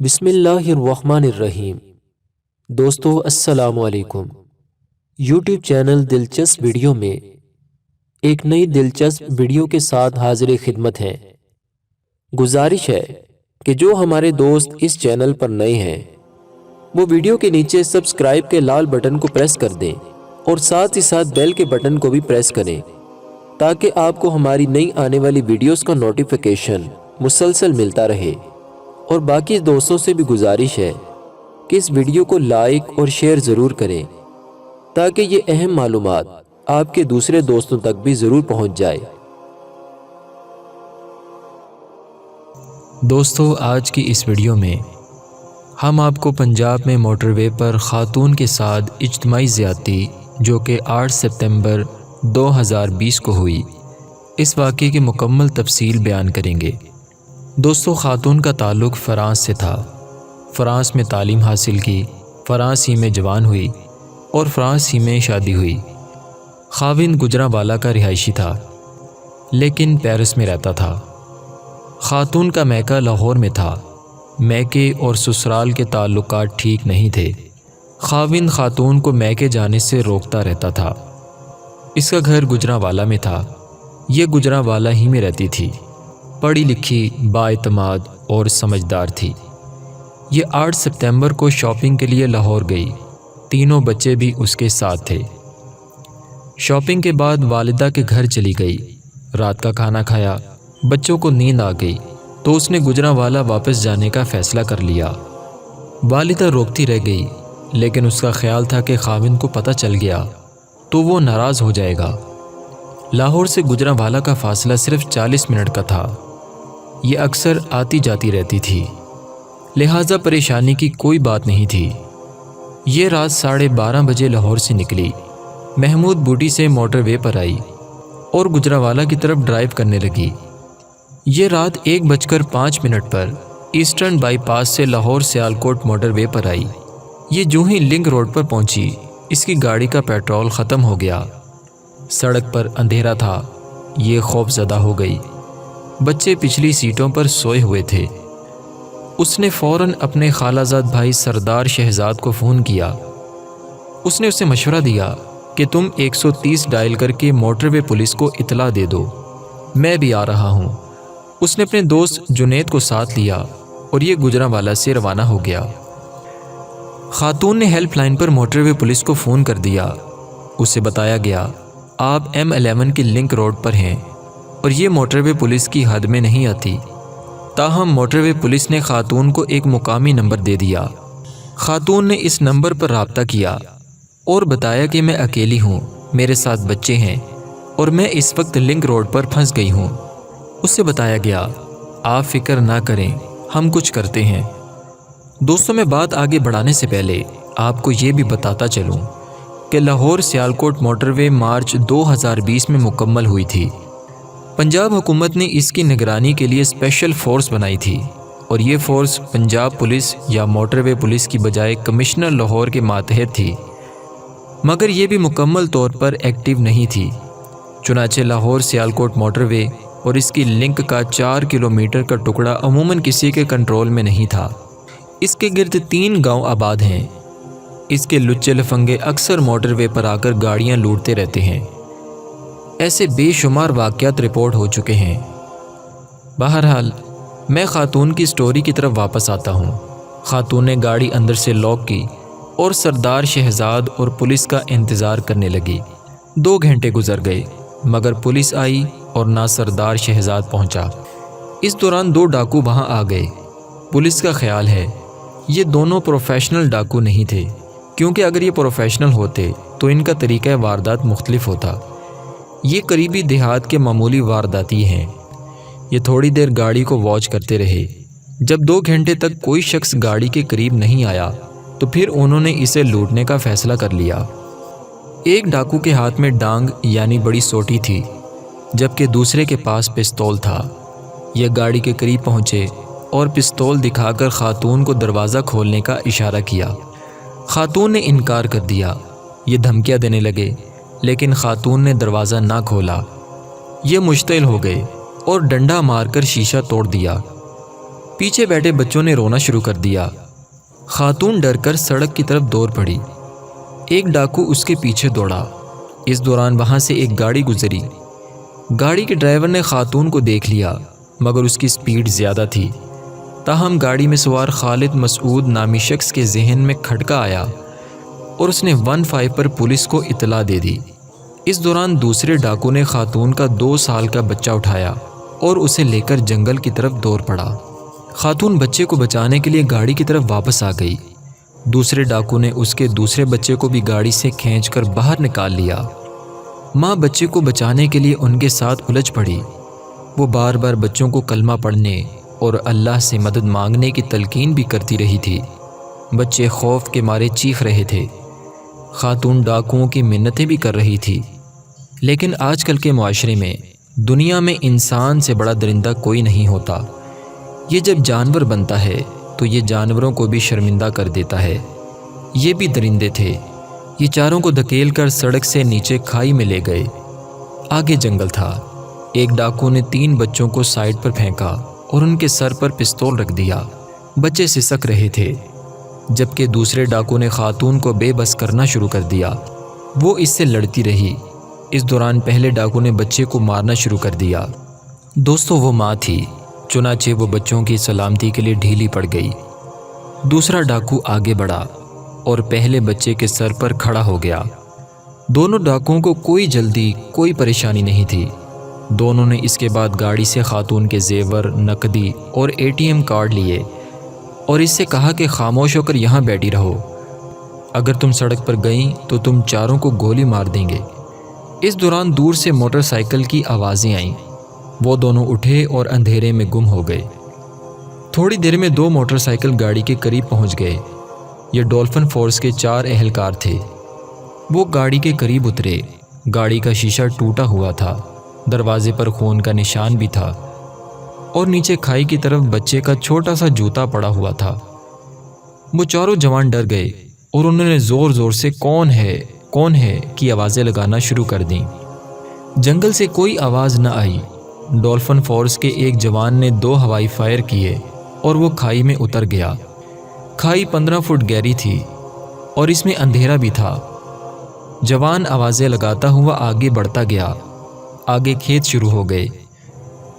بسم اللہ الرحمن الرحیم۔ دوستو السلام علیکم۔ یوٹیوب چینل دلچسپ ویڈیو میں ایک نئی دلچسپ ویڈیو کے ساتھ حاضر خدمت ہیں۔ گزارش ہے کہ جو ہمارے دوست اس چینل پر نئے ہیں وہ ویڈیو کے نیچے سبسکرائب کے لال بٹن کو پریس کر دیں اور ساتھ ہی ساتھ بیل کے بٹن کو بھی پریس کریں تاکہ آپ کو ہماری نئی آنے والی ویڈیوز کا نوٹیفیکیشن مسلسل ملتا رہے۔ اور باقی دوستوں سے بھی گزارش ہے کہ اس ویڈیو کو لائک اور شیئر ضرور کریں تاکہ یہ اہم معلومات آپ کے دوسرے دوستوں تک بھی ضرور پہنچ جائے۔ دوستو آج کی اس ویڈیو میں ہم آپ کو پنجاب میں موٹر وے پر خاتون کے ساتھ اجتماعی زیادتی جو کہ 8 ستمبر 2020 کو ہوئی اس واقعے کی مکمل تفصیل بیان کریں گے۔ دوستو خاتون کا تعلق فرانس سے تھا۔ فرانس میں تعلیم حاصل کی، فرانس ہی میں جوان ہوئی اور فرانس ہی میں شادی ہوئی۔ خاوند گجرانوالہ کا رہائشی تھا لیکن پیرس میں رہتا تھا۔ خاتون کا میکہ لاہور میں تھا۔ میکے اور سسرال کے تعلقات ٹھیک نہیں تھے۔ خاوند خاتون کو میکے جانے سے روکتا رہتا تھا۔ اس کا گھر گجرانوالہ میں تھا۔ یہ گجرانوالہ ہی میں رہتی تھی۔ پڑھی لکھی، بااعتماد اور سمجھدار تھی۔ یہ 8 ستمبر کو شاپنگ کے لیے لاہور گئی۔ تینوں بچے بھی اس کے ساتھ تھے۔ شاپنگ کے بعد والدہ کے گھر چلی گئی۔ رات کا کھانا کھایا، بچوں کو نیند آ گئی تو اس نے گجرانوالہ واپس جانے کا فیصلہ کر لیا۔ والدہ روکتی رہ گئی لیکن اس کا خیال تھا کہ خاوند کو پتہ چل گیا تو وہ ناراض ہو جائے گا۔ لاہور سے گجرانوالہ کا فاصلہ صرف 40 منٹ کا تھا۔ یہ اکثر آتی جاتی رہتی تھی، لہٰذا پریشانی کی کوئی بات نہیں تھی۔ یہ رات 12:30 بجے لاہور سے نکلی، محمود بوٹی سے موٹر وے پر آئی اور گجرانوالہ کی طرف ڈرائیو کرنے لگی۔ یہ رات 1:05 پر ایسٹرن بائی پاس سے لاہور سیالکوٹ موٹر وے پر آئی۔ یہ جو ہی لنک روڈ پر پہنچی اس کی گاڑی کا پیٹرول ختم ہو گیا۔ سڑک پر اندھیرا تھا۔ یہ خوف زدہ ہو گئی۔ بچے پچھلی سیٹوں پر سوئے ہوئے تھے۔ اس نے فوراً اپنے خالہ زاد بھائی سردار شہزاد کو فون کیا۔ اس نے اسے مشورہ دیا کہ تم 130 ڈائل کر کے موٹر وے پولیس کو اطلاع دے دو، میں بھی آ رہا ہوں۔ اس نے اپنے دوست جنید کو ساتھ لیا اور یہ گجرانوالہ سے روانہ ہو گیا۔ خاتون نے ہیلپ لائن پر موٹر وے پولیس کو فون کر دیا۔ اسے بتایا گیا آپ M11 کی لنک روڈ پر ہیں اور یہ موٹر وے پولیس کی حد میں نہیں آتی۔ تاہم موٹر وے پولیس نے خاتون کو ایک مقامی نمبر دے دیا۔ خاتون نے اس نمبر پر رابطہ کیا اور بتایا کہ میں اکیلی ہوں، میرے ساتھ بچے ہیں اور میں اس وقت لنک روڈ پر پھنس گئی ہوں۔ اس سے بتایا گیا آپ فکر نہ کریں، ہم کچھ کرتے ہیں۔ دوستوں میں بات آگے بڑھانے سے پہلے آپ کو یہ بھی بتاتا چلوں کہ لاہور سیالکوٹ موٹر وے مارچ 2020 میں مکمل ہوئی تھی۔ پنجاب حکومت نے اس کی نگرانی کے لیے اسپیشل فورس بنائی تھی اور یہ فورس پنجاب پولیس یا موٹر وے پولیس کی بجائے کمشنر لاہور کے ماتحت تھی، مگر یہ بھی مکمل طور پر ایکٹیو نہیں تھی۔ چنانچہ لاہور سیالکوٹ موٹر وے اور اس کی لنک کا 4 کلومیٹر کا ٹکڑا عموماً کسی کے کنٹرول میں نہیں تھا۔ اس کے گرد 3 گاؤں آباد ہیں۔ اس کے لچے لفنگے اکثر موٹر وے پر آ کر گاڑیاں لوٹتے رہتے ہیں۔ ایسے بے شمار واقعات رپورٹ ہو چکے ہیں۔ بہرحال میں خاتون کی سٹوری کی طرف واپس آتا ہوں۔ خاتون نے گاڑی اندر سے لاک کی اور سردار شہزاد اور پولیس کا انتظار کرنے لگی۔ 2 گھنٹے گزر گئے مگر پولیس آئی اور نہ سردار شہزاد پہنچا۔ اس دوران 2 ڈاکو وہاں آ گئے۔ پولیس کا خیال ہے یہ دونوں پروفیشنل ڈاکو نہیں تھے، کیونکہ اگر یہ پروفیشنل ہوتے تو ان کا طریقہ واردات مختلف ہوتا۔ یہ قریبی دیہات کے معمولی وارداتی ہیں۔ یہ تھوڑی دیر گاڑی کو واچ کرتے رہے۔ جب 2 گھنٹے تک کوئی شخص گاڑی کے قریب نہیں آیا تو پھر انہوں نے اسے لوٹنے کا فیصلہ کر لیا۔ ایک ڈاکو کے ہاتھ میں ڈانگ یعنی بڑی سوٹی تھی جبکہ دوسرے کے پاس پستول تھا۔ یہ گاڑی کے قریب پہنچے اور پستول دکھا کر خاتون کو دروازہ کھولنے کا اشارہ کیا۔ خاتون نے انکار کر دیا۔ یہ دھمکیاں دینے لگے لیکن خاتون نے دروازہ نہ کھولا۔ یہ مشتعل ہو گئے اور ڈنڈا مار کر شیشہ توڑ دیا۔ پیچھے بیٹھے بچوں نے رونا شروع کر دیا۔ خاتون ڈر کر سڑک کی طرف دوڑ پڑی۔ ایک ڈاکو اس کے پیچھے دوڑا۔ اس دوران وہاں سے ایک گاڑی گزری۔ گاڑی کے ڈرائیور نے خاتون کو دیکھ لیا مگر اس کی سپیڈ زیادہ تھی۔ تاہم گاڑی میں سوار خالد مسعود نامی شخص کے ذہن میں کھٹکا آیا اور اس نے 15 پر پولیس کو اطلاع دے دی۔ اس دوران دوسرے ڈاکو نے خاتون کا 2 سال کا بچہ اٹھایا اور اسے لے کر جنگل کی طرف دوڑ پڑا۔ خاتون بچے کو بچانے کے لیے گاڑی کی طرف واپس آ گئی۔ دوسرے ڈاکو نے اس کے دوسرے بچے کو بھی گاڑی سے کھینچ کر باہر نکال لیا۔ ماں بچے کو بچانے کے لیے ان کے ساتھ الجھ پڑی۔ وہ بار بار بچوں کو کلمہ پڑھنے اور اللہ سے مدد مانگنے کی تلقین بھی کرتی رہی تھی۔ بچے خوف کے مارے چیخ رہے تھے۔ خاتون ڈاکوؤں کی منتیں بھی کر رہی تھی۔ لیکن آج کل کے معاشرے میں دنیا میں انسان سے بڑا درندہ کوئی نہیں ہوتا۔ یہ جب جانور بنتا ہے تو یہ جانوروں کو بھی شرمندہ کر دیتا ہے۔ یہ بھی درندے تھے۔ یہ چاروں کو دھکیل کر سڑک سے نیچے کھائی میں لے گئے۔ آگے جنگل تھا۔ ایک ڈاکو نے 3 بچوں کو سائڈ پر پھینکا اور ان کے سر پر پستول رکھ دیا۔ بچے سسک رہے تھے، جبکہ دوسرے ڈاکو نے خاتون کو بے بس کرنا شروع کر دیا۔ وہ اس سے لڑتی رہی۔ اس دوران پہلے ڈاکو نے بچے کو مارنا شروع کر دیا۔ دوستو وہ ماں تھی، چنانچہ وہ بچوں کی سلامتی کے لیے ڈھیلی پڑ گئی۔ دوسرا ڈاکو آگے بڑھا اور پہلے بچے کے سر پر کھڑا ہو گیا۔ دونوں ڈاکوؤں کو کوئی جلدی، کوئی پریشانی نہیں تھی۔ دونوں نے اس کے بعد گاڑی سے خاتون کے زیور، نقدی اور ATM کارڈ لیے اور اس سے کہا کہ خاموش ہو کر یہاں بیٹھی رہو، اگر تم سڑک پر گئیں تو تم چاروں کو گولی مار دیں گے۔ اس دوران دور سے موٹر سائیکل کی آوازیں آئیں۔ وہ دونوں اٹھے اور اندھیرے میں گم ہو گئے۔ تھوڑی دیر میں 2 موٹر سائیکل گاڑی کے قریب پہنچ گئے۔ یہ ڈولفن فورس کے 4 اہلکار تھے۔ وہ گاڑی کے قریب اترے۔ گاڑی کا شیشہ ٹوٹا ہوا تھا، دروازے پر خون کا نشان بھی تھا اور نیچے کھائی کی طرف بچے کا چھوٹا سا جوتا پڑا ہوا تھا۔ وہ چاروں جوان ڈر گئے اور انہوں نے زور زور سے کون ہے کی آوازیں لگانا شروع کر دیں۔ جنگل سے کوئی آواز نہ آئی۔ ڈولفن فورس کے ایک جوان نے 2 ہوائی فائر کیے اور وہ کھائی میں اتر گیا۔ کھائی 15 فٹ گہری تھی اور اس میں اندھیرا بھی تھا۔ جوان آوازیں لگاتا ہوا آگے بڑھتا گیا۔ آگے کھیت شروع ہو گئے۔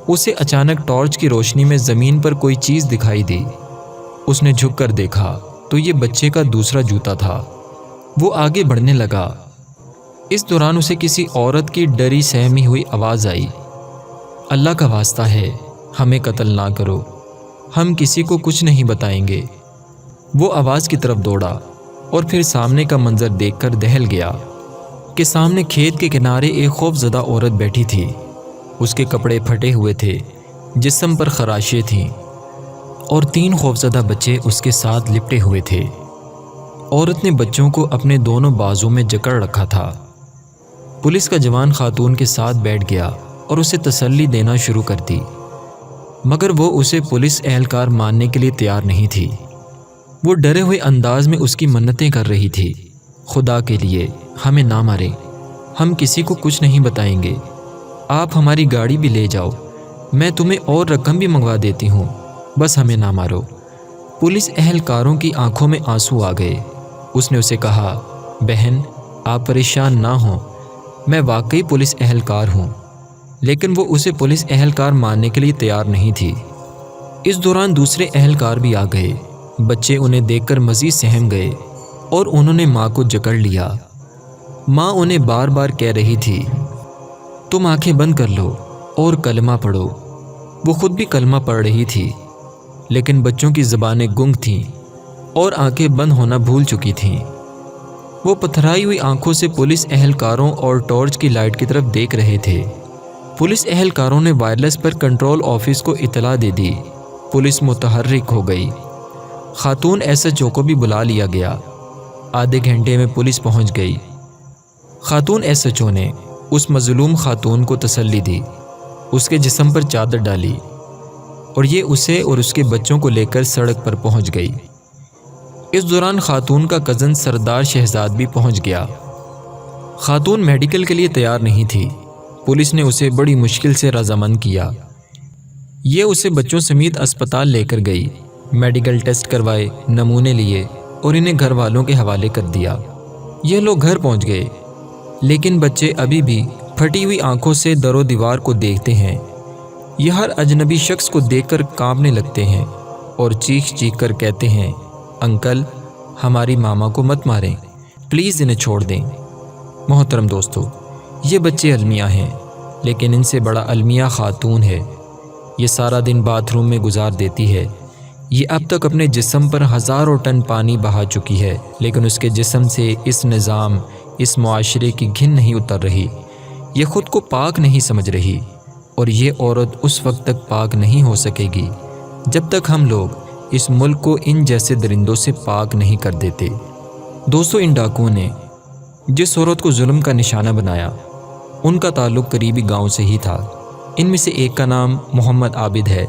اسے اچانک ٹارچ کی روشنی میں زمین پر کوئی چیز دکھائی دی۔ اس نے جھک کر دیکھا تو یہ بچے کا دوسرا جوتا تھا۔ وہ آگے بڑھنے لگا۔ اس دوران اسے کسی عورت کی ڈری سہمی ہوئی آواز آئی، اللہ کا واسطہ ہے ہمیں قتل نہ کرو، ہم کسی کو کچھ نہیں بتائیں گے۔ وہ آواز کی طرف دوڑا اور پھر سامنے کا منظر دیکھ کر دہل گیا کہ سامنے کھیت کے کنارے ایک خوف زدہ عورت بیٹھی تھی۔ اس کے کپڑے پھٹے ہوئے تھے، جسم پر خراشیں تھیں اور 3 خوفزدہ بچے اس کے ساتھ لپٹے ہوئے تھے۔ عورت نے بچوں کو اپنے دونوں بازو میں جکڑ رکھا تھا۔ پولیس کا جوان خاتون کے ساتھ بیٹھ گیا اور اسے تسلی دینا شروع کر دی، مگر وہ اسے پولیس اہلکار ماننے کے لیے تیار نہیں تھی۔ وہ ڈرے ہوئے انداز میں اس کی منتیں کر رہی تھی، خدا کے لیے ہمیں نہ ماریں، ہم کسی کو کچھ نہیں بتائیں گے، آپ ہماری گاڑی بھی لے جاؤ، میں تمہیں اور رقم بھی منگوا دیتی ہوں، بس ہمیں نہ مارو۔ پولیس اہلکاروں کی آنکھوں میں آنسو آ گئے۔ اس نے اسے کہا، بہن آپ پریشان نہ ہوں، میں واقعی پولیس اہلکار ہوں، لیکن وہ اسے پولیس اہلکار ماننے کے لیے تیار نہیں تھی۔ اس دوران دوسرے اہلکار بھی آ گئے۔ بچے انہیں دیکھ کر مزید سہم گئے اور انہوں نے ماں کو جکڑ لیا۔ ماں انہیں بار بار کہہ رہی تھی، تم آنکھیں بند کر لو اور کلمہ پڑھو۔ وہ خود بھی کلمہ پڑھ رہی تھی، لیکن بچوں کی زبانیں گنگ تھیں اور آنکھیں بند ہونا بھول چکی تھیں۔ وہ پتھرائی ہوئی آنکھوں سے پولیس اہلکاروں اور ٹارچ کی لائٹ کی طرف دیکھ رہے تھے۔ پولیس اہلکاروں نے وائرلیس پر کنٹرول آفس کو اطلاع دے دی۔ پولیس متحرک ہو گئی۔ خاتون SHO کو بھی بلا لیا گیا۔ آدھے گھنٹے میں پولیس پہنچ گئی۔ خاتون SHO نے اس مظلوم خاتون کو تسلی دی، اس کے جسم پر چادر ڈالی اور یہ اسے اور اس کے بچوں کو لے کر سڑک پر پہنچ گئی۔ اس دوران خاتون کا کزن سردار شہزاد بھی پہنچ گیا۔ خاتون میڈیکل کے لیے تیار نہیں تھی۔ پولیس نے اسے بڑی مشکل سے رضامند کیا۔ یہ اسے بچوں سمیت اسپتال لے کر گئی، میڈیکل ٹیسٹ کروائے، نمونے لیے اور انہیں گھر والوں کے حوالے کر دیا۔ یہ لوگ گھر پہنچ گئے، لیکن بچے ابھی بھی پھٹی ہوئی آنکھوں سے در و دیوار کو دیکھتے ہیں۔ یہ ہر اجنبی شخص کو دیکھ کر کانپنے لگتے ہیں اور چیخ چیخ کر کہتے ہیں، انکل ہماری ماما کو مت ماریں، پلیز انہیں چھوڑ دیں۔ محترم دوستو، یہ بچے المیہ ہیں، لیکن ان سے بڑا المیہ خاتون ہے۔ یہ سارا دن باتھ روم میں گزار دیتی ہے۔ یہ اب تک اپنے جسم پر ہزاروں ٹن پانی بہا چکی ہے، لیکن اس کے جسم سے اس نظام، اس معاشرے کی گھن نہیں اتر رہی۔ یہ خود کو پاک نہیں سمجھ رہی، اور یہ عورت اس وقت تک پاک نہیں ہو سکے گی جب تک ہم لوگ اس ملک کو ان جیسے درندوں سے پاک نہیں کر دیتے۔ دوستو، ان ڈاکوؤں نے جس عورت کو ظلم کا نشانہ بنایا، ان کا تعلق قریبی گاؤں سے ہی تھا۔ ان میں سے ایک کا نام محمد عابد ہے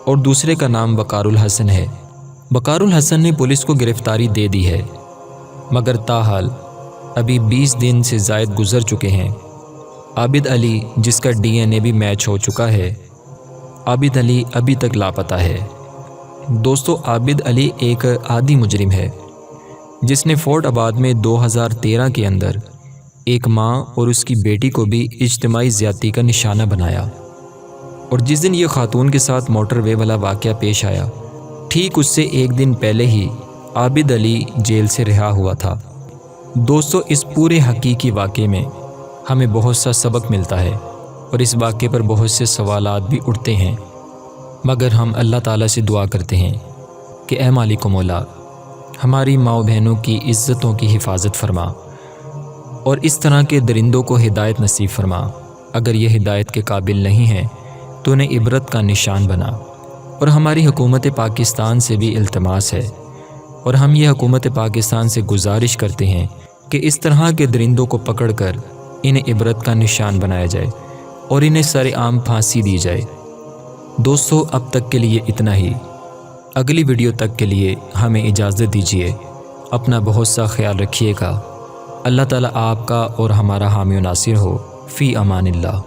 اور دوسرے کا نام وقار الحسن ہے۔ وقار الحسن نے پولیس کو گرفتاری دے دی ہے، مگر تاحال ابھی 20 دن سے زائد گزر چکے ہیں۔ عابد علی، جس کا ڈی این اے بھی میچ ہو چکا ہے، عابد علی ابھی تک لاپتہ ہے۔ دوستو، عابد علی ایک عادی مجرم ہے جس نے فورٹ آباد میں 2013 کے اندر ایک ماں اور اس کی بیٹی کو بھی اجتماعی زیادتی کا نشانہ بنایا، اور جس دن یہ خاتون کے ساتھ موٹر وے والا واقعہ پیش آیا، ٹھیک اس سے ایک دن پہلے ہی عابد علی جیل سے رہا ہوا تھا۔ دوستو، اس پورے حقیقی واقعے میں ہمیں بہت سا سبق ملتا ہے، اور اس واقعے پر بہت سے سوالات بھی اٹھتے ہیں، مگر ہم اللہ تعالیٰ سے دعا کرتے ہیں کہ اے مالک و مولا، ہماری ماؤں بہنوں کی عزتوں کی حفاظت فرما، اور اس طرح کے درندوں کو ہدایت نصیب فرما۔ اگر یہ ہدایت کے قابل نہیں ہیں تو انہیں عبرت کا نشان بنا۔ اور ہماری حکومت پاکستان سے بھی التماس ہے، اور ہم یہ حکومت پاکستان سے گزارش کرتے ہیں کہ اس طرح کے درندوں کو پکڑ کر انہیں عبرت کا نشان بنایا جائے اور انہیں سر عام پھانسی دی جائے۔ دوستو، اب تک کے لیے اتنا ہی۔ اگلی ویڈیو تک کے لیے ہمیں اجازت دیجیے۔ اپنا بہت سا خیال رکھیے گا۔ اللہ تعالیٰ آپ کا اور ہمارا حامی و ناصر ہو۔ فی امان اللہ۔